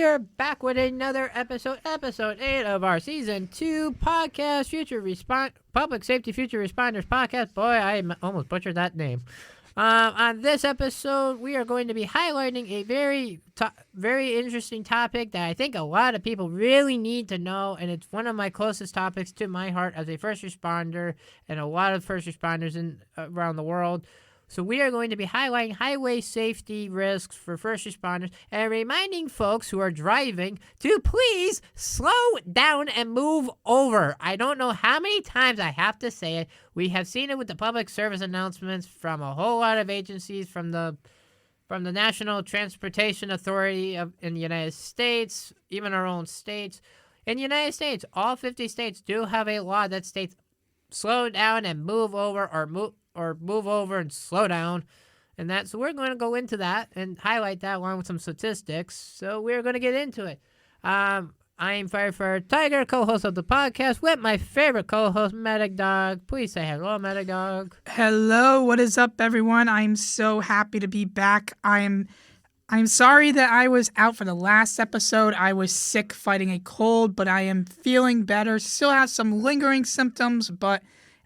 are back with another episode 8 of our Season 2 podcast, Public Safety Future Responders podcast. Boy, I almost butchered that name. On this episode, we are going to be highlighting a very interesting topic that I think a lot of people really need to know, and it's one of my closest topics to my heart as a first responder and a lot of first responders around the world. So we are going to be highlighting highway safety risks for first responders and reminding folks who are driving to please slow down and move over. I don't know how many times I have to say it. We have seen it with the public service announcements from a whole lot of agencies, from the National Transportation Authority in the United States, even our own states. In the United States, all 50 states do have a law that states slow down and move over, or move over and slow down. So we're going to go into that and highlight that along with some statistics. So we're going to get into it. I'm Firefighter Tiger, co-host of the podcast, with my favorite co-host, Medic Dog. Please say hello, Medic Dog. Hello, what is up, everyone? I'm so happy to be back. I'm sorry that I was out for the last episode. I was sick fighting a cold, but I am feeling better. Still have some lingering symptoms, but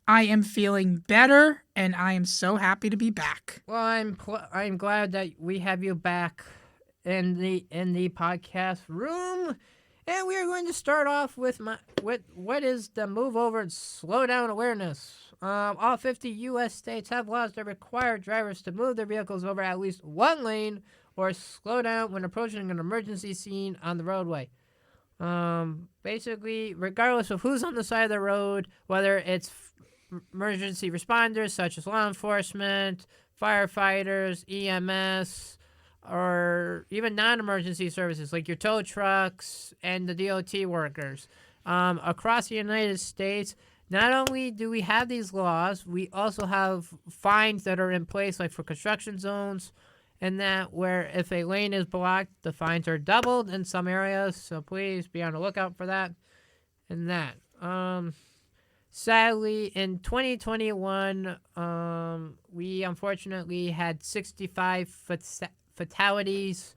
I am feeling better, and I am so happy to be back. Well, I'm glad that we have you back in the podcast room, and we are going to start off with what is the move over and slow down awareness. All 50 U.S. states have laws that require drivers to move their vehicles over at least one lane or slow down when approaching an emergency scene on the roadway. Basically, regardless of who's on the side of the road, whether it's emergency responders such as law enforcement, firefighters, EMS, or even non-emergency services like your tow trucks and the DOT workers. Across the United States, not only do we have these laws, we also have fines that are in place, like for construction zones, and that where if a lane is blocked, the fines are doubled in some areas. So please be on the lookout for that. And that. Sadly, in 2021, we unfortunately had 65 fatalities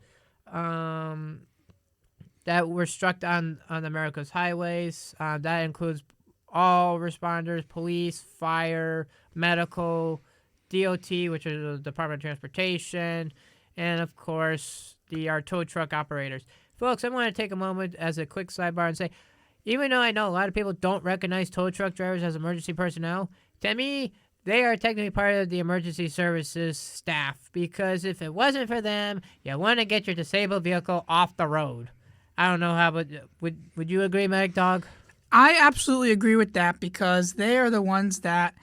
that were struck on America's highways. That includes all responders, police, fire, medical, DOT, which is the Department of Transportation, and, of course, our tow truck operators. Folks, I want to take a moment as a quick sidebar and say, even though I know a lot of people don't recognize tow truck drivers as emergency personnel, to me, they are technically part of the emergency services staff, because if it wasn't for them, you want to get your disabled vehicle off the road. I don't know how, but would you agree, Medic Dog? I absolutely agree with that, because they are the ones that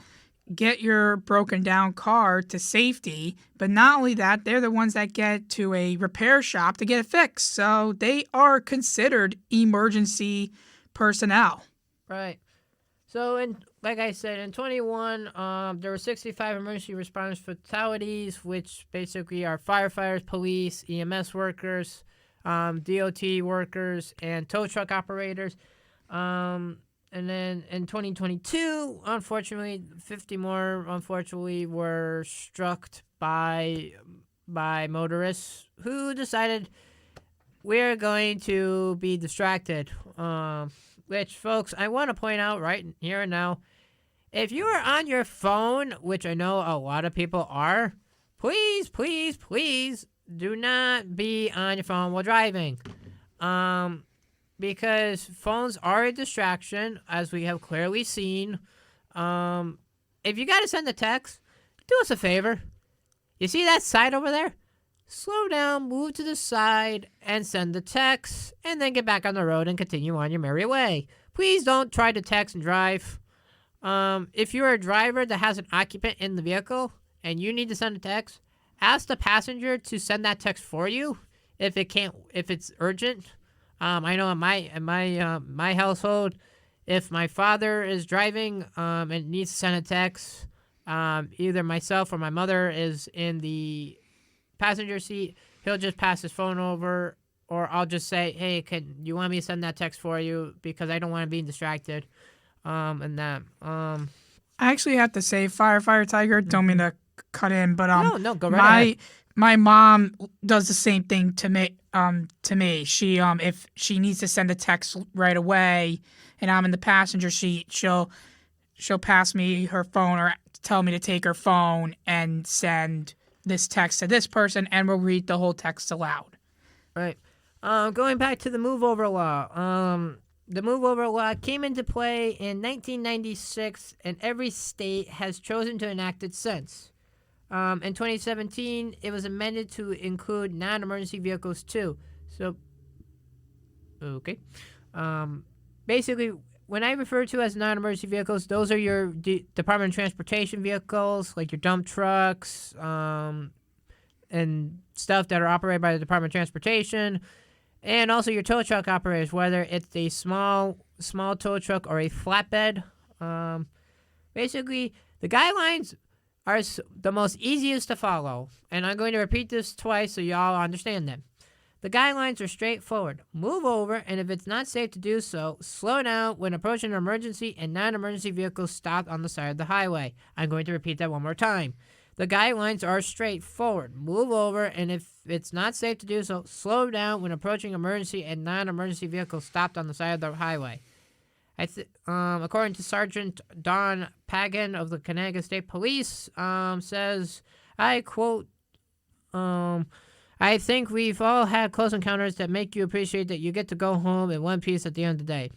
get your broken down car to safety, but not only that, they're the ones that get to a repair shop to get it fixed. So they are considered emergency personnel. Right. So, like I said, in 21, there were 65 emergency response fatalities, which basically are firefighters, police, EMS workers, DOT workers, and tow truck operators. And then in 2022, unfortunately, 50 more, were struck by motorists who decided we're going to be distracted. Which, folks, I want to point out right here and now, if you are on your phone, which I know a lot of people are, please, please, please do not be on your phone while driving. Because phones are a distraction, as we have clearly seen. If you got to send a text, do us a favor. You see that side over there? Slow down, move to the side, and send the text, and then get back on the road and continue on your merry way. Please don't try to text and drive. If you're a driver that has an occupant in the vehicle and you need to send a text, ask the passenger to send that text for you if it's urgent. I know in my household, if my father is driving and needs to send a text, either myself or my mother is in the passenger seat, he'll just pass his phone over, or I'll just say, hey, can you want me to send that text for you, because I don't want to be distracted. I actually have to say, Firefighter Tiger, don't mean to cut in, but no, go right ahead. My mom does the same thing to me. to me. She if she needs to send a text right away and I'm in the passenger seat, she'll pass me her phone or tell me to take her phone and send this text to this person, and we'll read the whole text aloud. Right. Going back to the move over law. The move over law came into play in 1996, and every state has chosen to enact it since. In 2017, it was amended to include non-emergency vehicles too. So, okay. Basically, when I refer to as non-emergency vehicles, those are your Department of Transportation vehicles, like your dump trucks, and stuff that are operated by the Department of Transportation, and also your tow truck operators, whether it's a small tow truck or a flatbed. Basically, the guidelines are the most easiest to follow, and I'm going to repeat this twice so y'all understand them. The guidelines are straightforward. Move over, and if it's not safe to do so, slow down when approaching an emergency and non-emergency vehicles stopped on the side of the highway. I'm going to repeat that one more time. The guidelines are straightforward. Move over, and if it's not safe to do so, slow down when approaching emergency and non-emergency vehicles stopped on the side of the highway. According to Sergeant Don Pagan of the Connecticut State Police, says, I quote, I think we've all had close encounters that make you appreciate that you get to go home in one piece at the end of the day.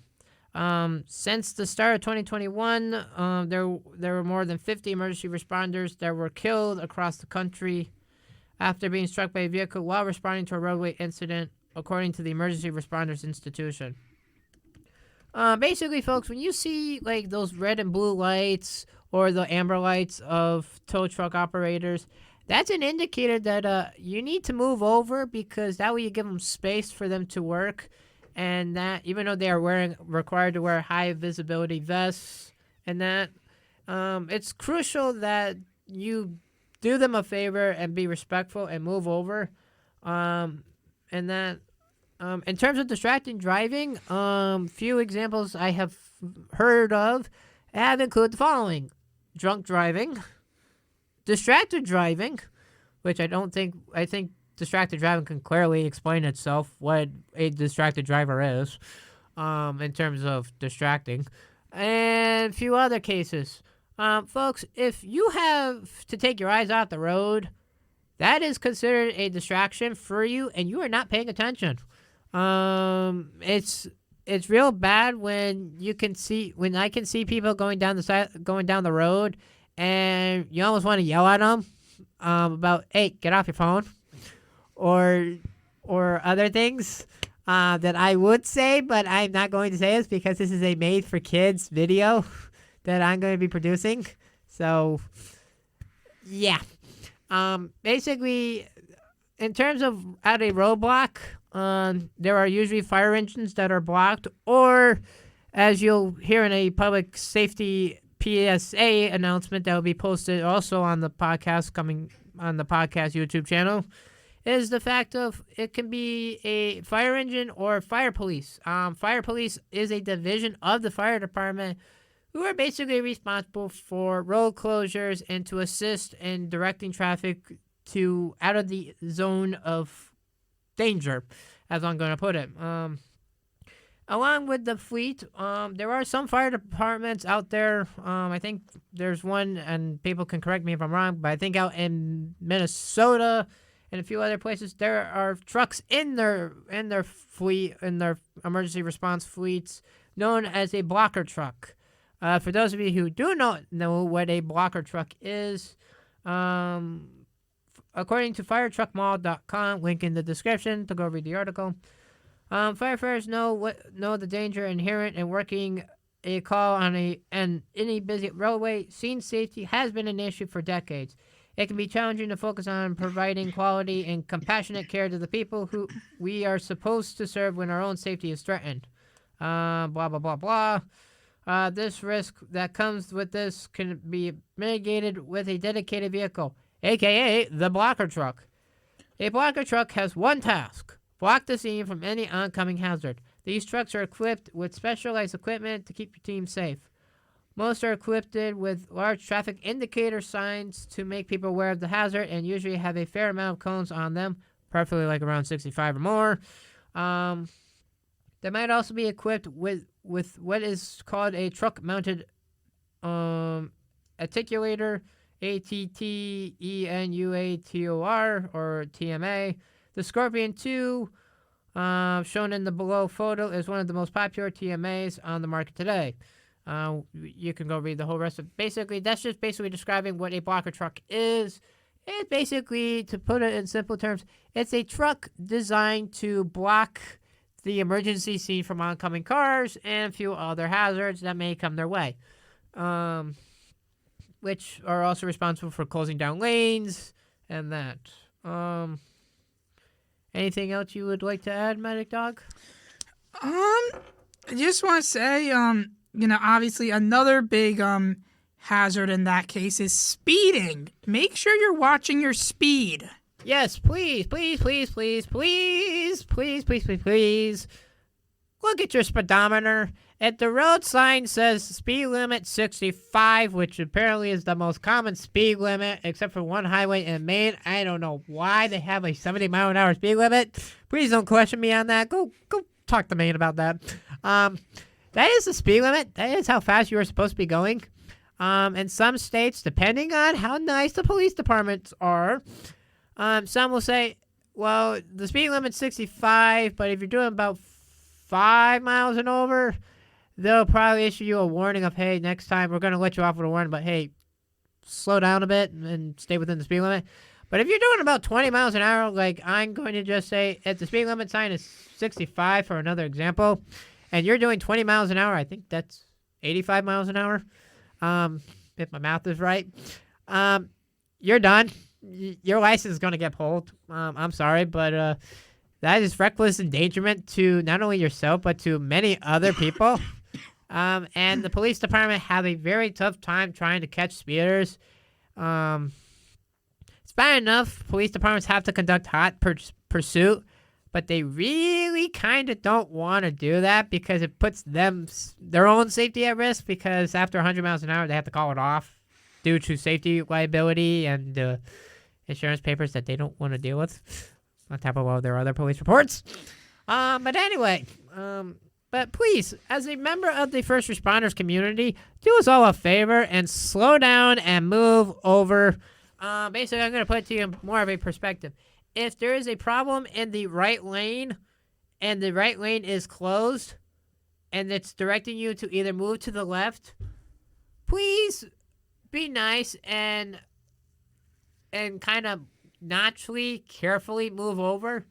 Since the start of 2021, there were more than 50 emergency responders that were killed across the country after being struck by a vehicle while responding to a roadway incident, according to the Emergency Responders Institution. Basically, folks, when you see like those red and blue lights or the amber lights of tow truck operators, that's an indicator that you need to move over, because that way you give them space for them to work, and that even though they are required to wear high visibility vests, and that it's crucial that you do them a favor and be respectful and move over, and that in terms of distracting driving, few examples I have heard of have included the following: drunk driving, distracted driving, which I think distracted driving can clearly explain itself what a distracted driver is, in terms of distracting, and a few other cases. Folks, if you have to take your eyes off the road, that is considered a distraction for you, and you are not paying attention. It's real bad when I can see people going down the road, and you almost want to yell at them about, hey, get off your phone, or other things that I would say, but I'm not going to say this because this is a made for kids video that I'm going to be producing. So, yeah. Basically, in terms of at a roadblock, there are usually fire engines that are blocked, or as you'll hear in a public safety PSA announcement that will be posted also on the podcast, coming on the podcast YouTube channel, is the fact of it can be a fire engine or fire police. Fire police is a division of the fire department who are basically responsible for road closures and to assist in directing traffic to out of the zone of danger, as I'm going to put it. Along with the fleet, there are some fire departments out there. I think there's one, and people can correct me if I'm wrong, but I think out in Minnesota and a few other places, there are trucks in their fleet, in their emergency response fleets, known as a blocker truck. For those of you who do not know what a blocker truck is, according to firetruckmall.com, link in the description to go read the article. Firefighters know the danger inherent in working a call on any busy roadway. Scene safety has been an issue for decades. It can be challenging to focus on providing quality and compassionate care to the people who we are supposed to serve when our own safety is threatened. Blah, blah, blah, blah. This risk that comes with this can be mitigated with a dedicated vehicle, a.k.a. the blocker truck. A blocker truck has one task: block the scene from any oncoming hazard. These trucks are equipped with specialized equipment to keep your team safe. Most are equipped with large traffic indicator signs to make people aware of the hazard, and usually have a fair amount of cones on them preferably like around 65 or more. They might also be equipped with what is called a truck-mounted attenuator, ATTENUATOR, or TMA. The Scorpion 2, shown in the below photo, is one of the most popular TMAs on the market today. You can go read the whole rest of. Basically, that's just basically describing what a blocker truck is. It's basically, to put it in simple terms, it's a truck designed to block the emergency scene from oncoming cars and a few other hazards that may come their way, which are also responsible for closing down lanes and that. Anything else you would like to add, Medic Dog? I just want to say, obviously another big hazard in that case is speeding. Make sure you're watching your speed. Yes, please. Look at your speedometer. If the road sign says speed limit 65, which apparently is the most common speed limit, except for one highway in Maine. I don't know why they have a 70-mile-an-hour speed limit. Please don't question me on that. Go talk to Maine about that. That is the speed limit. That is how fast you are supposed to be going. In some states, depending on how nice the police departments are, some will say, well, the speed limit's 65, but if you're doing about 5 miles and over, they'll probably issue you a warning of, hey, next time we're going to let you off with a warning, but hey, slow down a bit and stay within the speed limit. But if you're doing about 20 miles an hour, like I'm going to just say, if the speed limit sign is 65 for another example, and you're doing 20 miles an hour, I think that's 85 miles an hour, if my math is right, you're done. Your license is going to get pulled. I'm sorry, but that is reckless endangerment to not only yourself, but to many other people. And the police department have a very tough time trying to catch speeders. It's bad enough police departments have to conduct hot pursuit, but they really kind of don't want to do that because it puts their own safety at risk, because after 100 miles an hour, they have to call it off due to safety liability and insurance papers that they don't want to deal with, on top of all their other police reports. But anyway, but please, as a member of the first responders community, do us all a favor and slow down and move over. Basically, I'm going to put it to you in more of a perspective. If there is a problem in the right lane and the right lane is closed and it's directing you to either move to the left, please be nice and kind of naturally, carefully move over.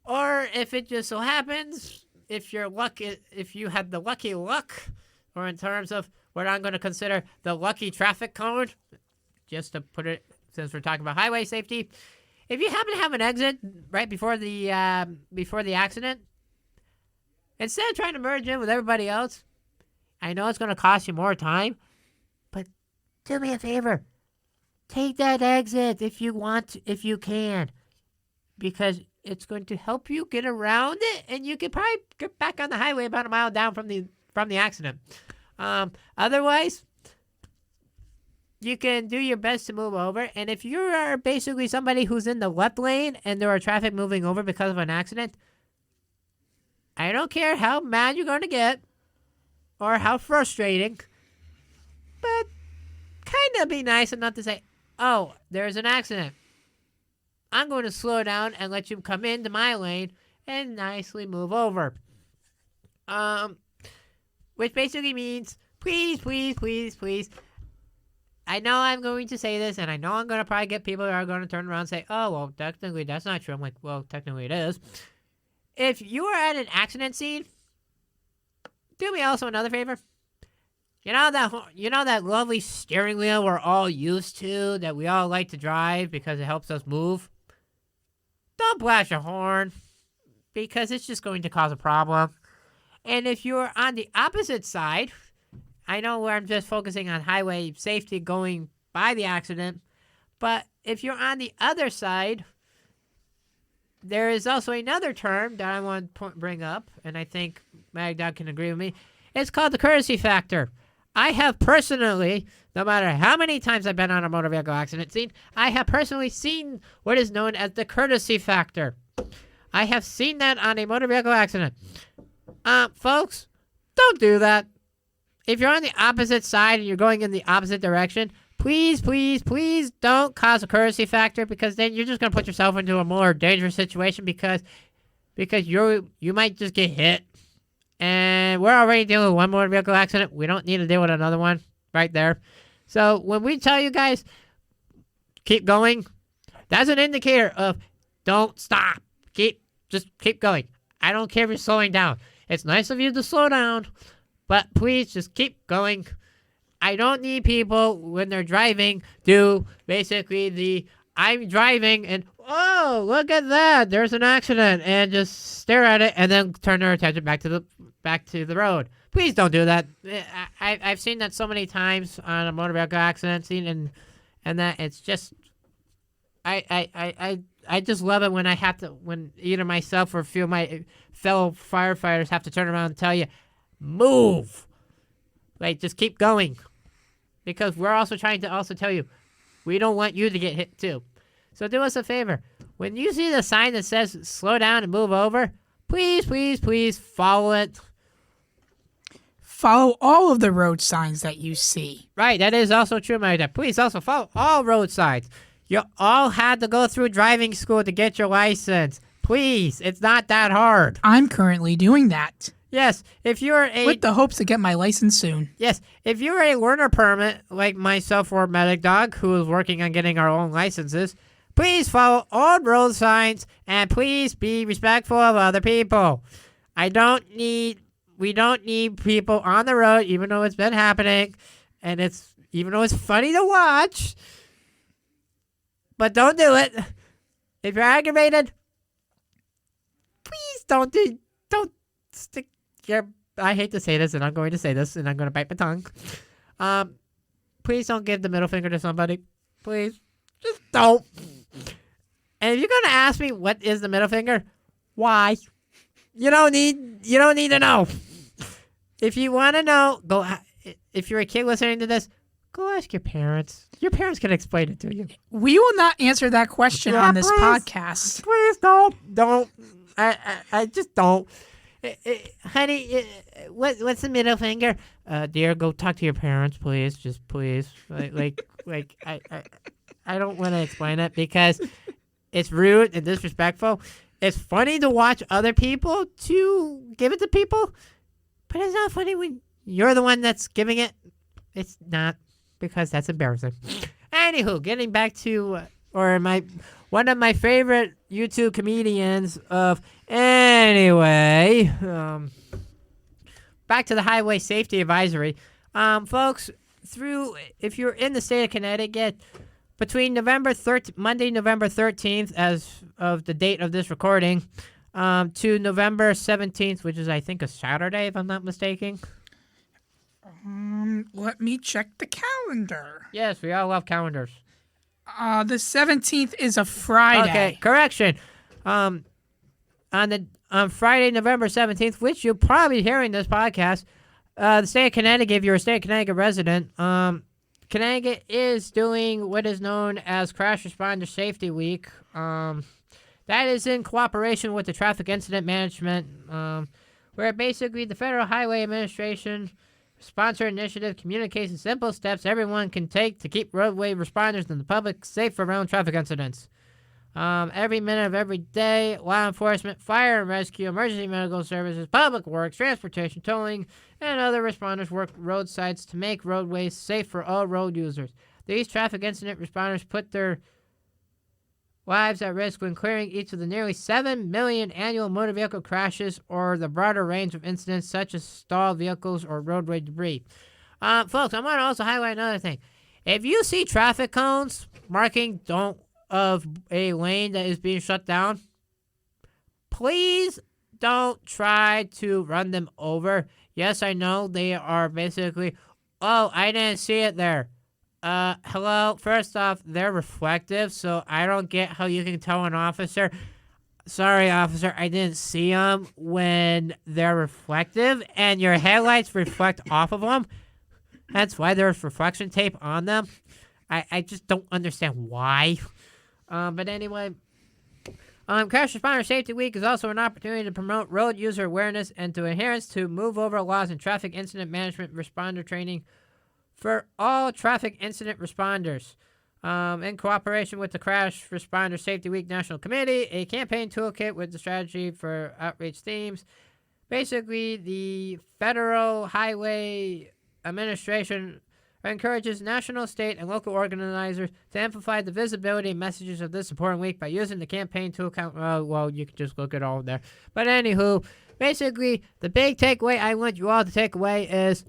Or if it just so happens, if you have the lucky luck, or in terms of what I'm going to consider the lucky traffic code, just to put it, since we're talking about highway safety, if you happen to have an exit right before the accident, instead of trying to merge in with everybody else, I know it's going to cost you more time, but do me a favor. Take that exit if you can, because it's going to help you get around it, and you can probably get back on the highway about a mile down from the accident. Otherwise, you can do your best to move over, and if you are basically somebody who's in the left lane and there are traffic moving over because of an accident, I don't care how mad you're going to get or how frustrating, but kind of be nice enough to say, oh, there's an accident. I'm going to slow down and let you come into my lane and nicely move over. Which basically means, please. I know I'm going to say this, and I know I'm going to probably get people that are going to turn around and say, oh, well, technically that's not true. I'm like, well, technically it is. If you are at an accident scene, do me also another favor. You know that lovely steering wheel we're all used to, that we all like to drive because it helps us move? Don't blast your horn, because it's just going to cause a problem. And if you're on the opposite side, I know where I'm just focusing on highway safety going by the accident, but if you're on the other side, there is also another term that I want to bring up, and I think Magdog can agree with me. It's called the courtesy factor. I have personally, no matter how many times I've been on a motor vehicle accident scene, I have personally seen what is known as the courtesy factor. I have seen that on a motor vehicle accident. Folks, don't do that. If you're on the opposite side and you're going in the opposite direction, please, please, please don't cause a courtesy factor, because then you're just going to put yourself into a more dangerous situation because you might just get hit. And we're already dealing with one motor vehicle accident. We don't need to deal with another one right there. So when we tell you guys, keep going, that's an indicator of don't stop. Just keep going. I don't care if you're slowing down. It's nice of you to slow down, but please just keep going. I don't need people when they're driving do basically I'm driving and, oh, look at that, there's an accident, and just stare at it and then turn their attention back to the road. Please don't do that. I've seen that so many times on a motor vehicle accident scene, and that it's just I just love it when either myself or a few of my fellow firefighters have to turn around and tell you, move. Like, just keep going. Because we're also trying to also tell you, we don't want you to get hit too. So do us a favor. When you see the sign that says slow down and move over, please, please, please follow it. Follow all of the road signs that you see. Right, that is also true, my dad. Please also follow all road signs. You all had to go through driving school to get your license. Please, it's not that hard. I'm currently doing that. Yes, if you're with the hopes to get my license soon. Yes, if you're a learner permit like myself or Medic Dog, who is working on getting our own licenses, please follow all road signs and please be respectful of other people. We don't need people on the road, even though it's been happening, and even though it's funny to watch. But don't do it. If you're aggravated, please don't stick your... I hate to say this, and I'm going to say this, and I'm going to bite my tongue. Please don't give the middle finger to somebody. Please. Just don't. And if you're going to ask me what is the middle finger, why? You don't need to know. If you want to know, if you're a kid listening to this, go ask your parents. Your parents can explain it to you. We will not answer that question on this podcast. Please don't. I just don't. Honey, what's the middle finger? Dear, go talk to your parents, please. Just please. I don't want to explain it because it's rude and disrespectful. It's funny to watch other people to give it to people, but it's not funny when you're the one that's giving it. It's not, because that's embarrassing. Anywho, getting back to one of my favorite YouTube comedians of anyway. Back to the highway safety advisory, folks. If you're in the state of Connecticut, between Monday, November 13th, as of the date of this recording, to November 17th, which is I think a Saturday, if I'm not mistaken. Let me check the calendar. Yes, we all love calendars. The 17th is a Friday. Okay, correction. On Friday, November 17th, which you'll probably be hearing this podcast, the state of Connecticut, if you're a state of Connecticut resident, Connecticut is doing what is known as Crash Responder Safety Week. That is in cooperation with the Traffic Incident Management, where basically the Federal Highway Administration sponsor initiative communicates the simple steps everyone can take to keep roadway responders and the public safe around traffic incidents. Every minute of every day, law enforcement, fire and rescue, emergency medical services, public works, transportation, towing, and other responders work roadsides to make roadways safe for all road users. These traffic incident responders put their lives at risk when clearing each of the nearly 7 million annual motor vehicle crashes or the broader range of incidents such as stalled vehicles or roadway debris. Folks, I want to also highlight another thing. If you see traffic cones marking of a lane that is being shut down, please don't try to run them over. Yes, I know they are basically, oh, I didn't see it there. Hello, first off, they're reflective, so I don't get how you can tell an officer, sorry, officer, I didn't see them when they're reflective, and your headlights reflect off of them. That's why there's reflection tape on them. I just don't understand why. But anyway, Crash Responder Safety Week is also an opportunity to promote road user awareness and to adherence to move over laws and traffic incident management responder training for all traffic incident responders. In cooperation with the Crash Responder Safety Week National Committee, a campaign toolkit with the strategy for outreach themes. Basically, the Federal Highway Administration encourages national, state, and local organizers to amplify the visibility and messages of this important week by using the campaign toolkit. Well, you can just look it all there. But anywho, basically, the big takeaway I want you all to take away is,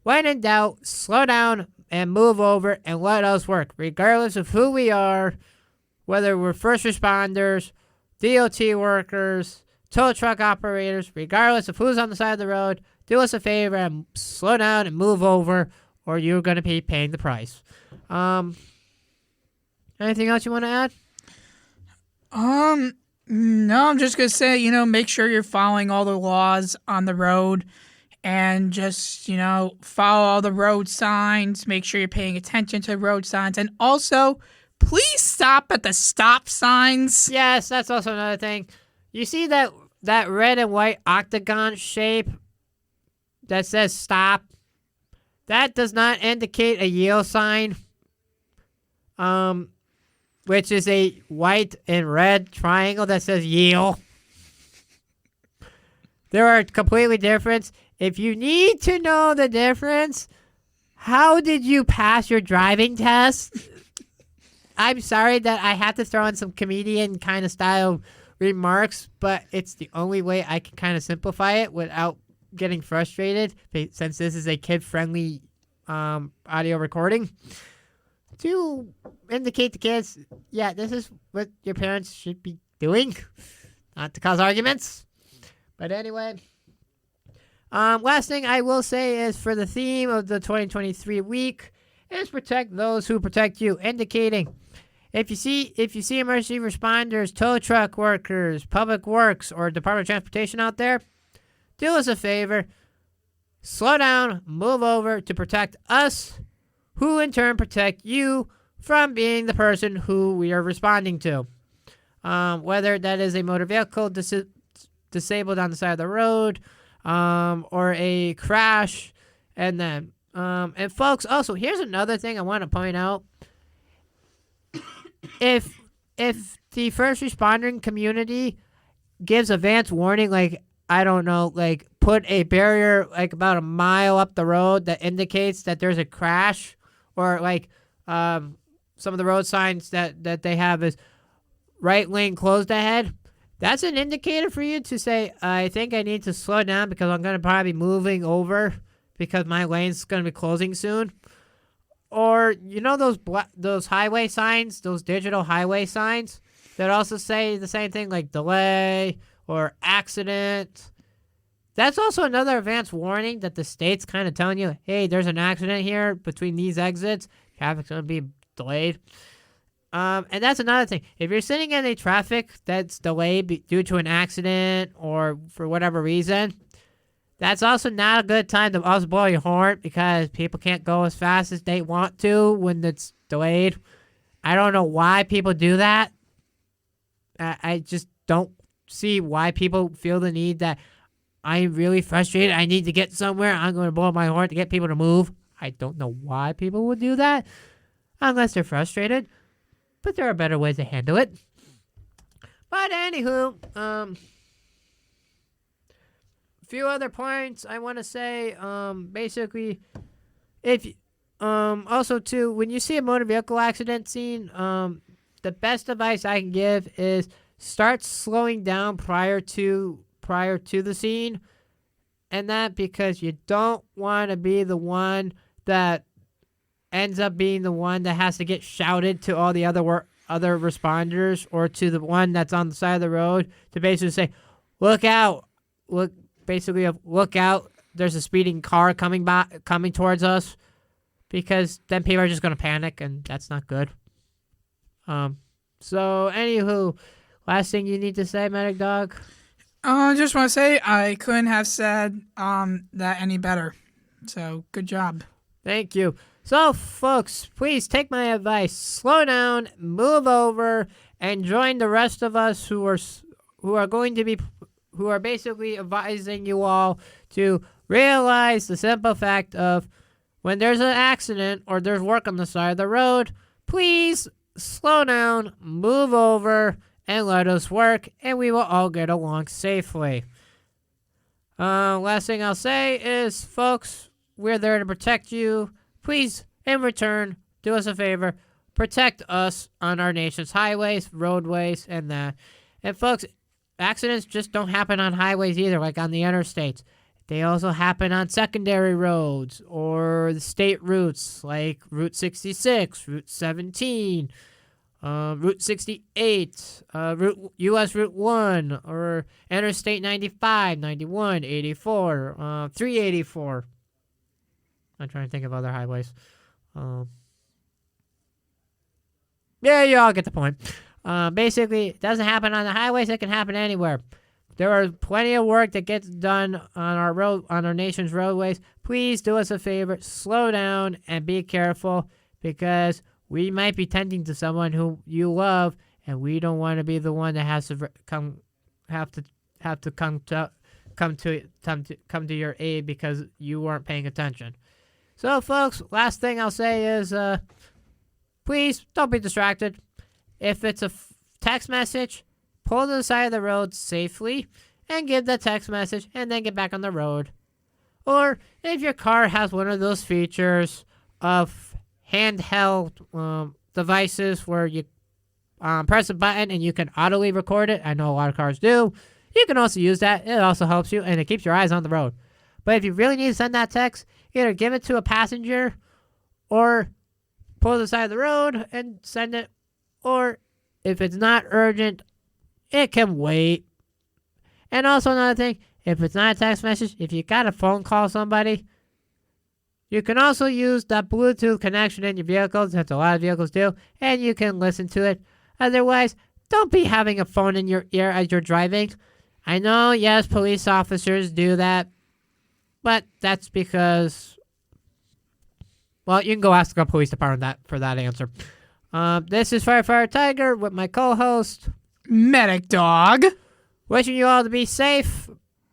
when in doubt, slow down and move over and let us work, regardless of who we are, whether we're first responders, DOT workers, tow truck operators, regardless of who's on the side of the road. Do us a favor and slow down and move over, or you're going to be paying the price. Anything else you want to add? No, I'm just going to say, make sure you're following all the laws on the road and just, follow all the road signs. Make sure you're paying attention to road signs. And also, please stop at the stop signs. Yes, that's also another thing. You see that red and white octagon shape that says stop? That does not indicate a yield sign, which is a white and red triangle that says yield. There are completely different. If you need to know the difference, how did you pass your driving test? I'm sorry that I had to throw in some comedian kind of style remarks, but it's the only way I can kind of simplify it without getting frustrated, since this is a kid-friendly audio recording, to indicate to kids, yeah, this is what your parents should be doing, not to cause arguments. But anyway, last thing I will say is, for the theme of the 2023 week is protect those who protect you, indicating if you see emergency responders, tow truck workers, public works, or Department of Transportation out there, do us a favor, slow down, move over to protect us, who in turn protect you from being the person who we are responding to. Whether that is a motor vehicle disabled on the side of the road, or a crash, and folks, also, here's another thing I want to point out. If the first responding community gives advance warning, like, I don't know, like, put a barrier like about a mile up the road that indicates that there's a crash, or like some of the road signs that they have is right lane closed ahead, that's an indicator for you to say, I think I need to slow down because I'm going to probably be moving over because my lane's going to be closing soon. Or, those highway signs, those digital highway signs that also say the same thing, like delay or accident. That's also another advance warning that the state's kind of telling you, hey, there's an accident here between these exits. Traffic's going to be delayed. And that's another thing. If you're sitting in a traffic that's delayed due to an accident or for whatever reason, that's also not a good time to also blow your horn, because people can't go as fast as they want to when it's delayed. I don't know why people do that. I just don't see why people feel the need that I'm really frustrated, I need to get somewhere, I'm going to blow my horn to get people to move. I don't know why people would do that unless they're frustrated. But there are better ways to handle it. But anywho, a few other points I want to say. Basically, if also too, when you see a motor vehicle accident scene, the best advice I can give is start slowing down prior to the scene, and that because you don't want to be the one that ends up being the one that has to get shouted to all the other responders, or to the one that's on the side of the road to basically say, look out, look out, there's a speeding car coming towards us, because then people are just going to panic, and that's not good. So anywho, last thing you need to say, Medic Dog? I just want to say I couldn't have said that any better. So good job. Thank you. So, folks, please take my advice. Slow down, move over, and join the rest of us who are basically advising you all to realize the simple fact of when there's an accident or there's work on the side of the road, please slow down, move over, and let us work, and we will all get along safely. Last thing I'll say is, folks, we're there to protect you. Please, in return, do us a favor. Protect us on our nation's highways, roadways, and that. And, folks, accidents just don't happen on highways either, like on the interstates. They also happen on secondary roads or the state routes like Route 66, Route 17, Route 68, U.S. Route 1, or Interstate 95, 91, 84, 384. I'm trying to think of other highways. Yeah, you all get the point. Basically, it doesn't happen on the highways. It can happen anywhere. There are plenty of work that gets done on our nation's roadways. Please do us a favor, slow down and be careful, because we might be tending to someone who you love, and we don't want to be the one that has to come to your aid because you weren't paying attention. So, folks, last thing I'll say is, please don't be distracted. If it's a text message, pull to the side of the road safely and give the text message and then get back on the road. Or if your car has one of those features of handheld devices where you press a button and you can audibly record it, I know a lot of cars do, you can also use that. It also helps you and it keeps your eyes on the road. But if you really need to send that text, either give it to a passenger or pull to the side of the road and send it. Or if it's not urgent, it can wait. And also another thing, if it's not a text message, if you got to phone call somebody, you can also use the Bluetooth connection in your vehicle, that's a lot of vehicles do, and you can listen to it. Otherwise, don't be having a phone in your ear as you're driving. I know, yes, police officers do that, but that's because, well, you can go ask the police department for that answer. This is Firefighter Tiger with my co-host, Medic Dog. Wishing you all to be safe.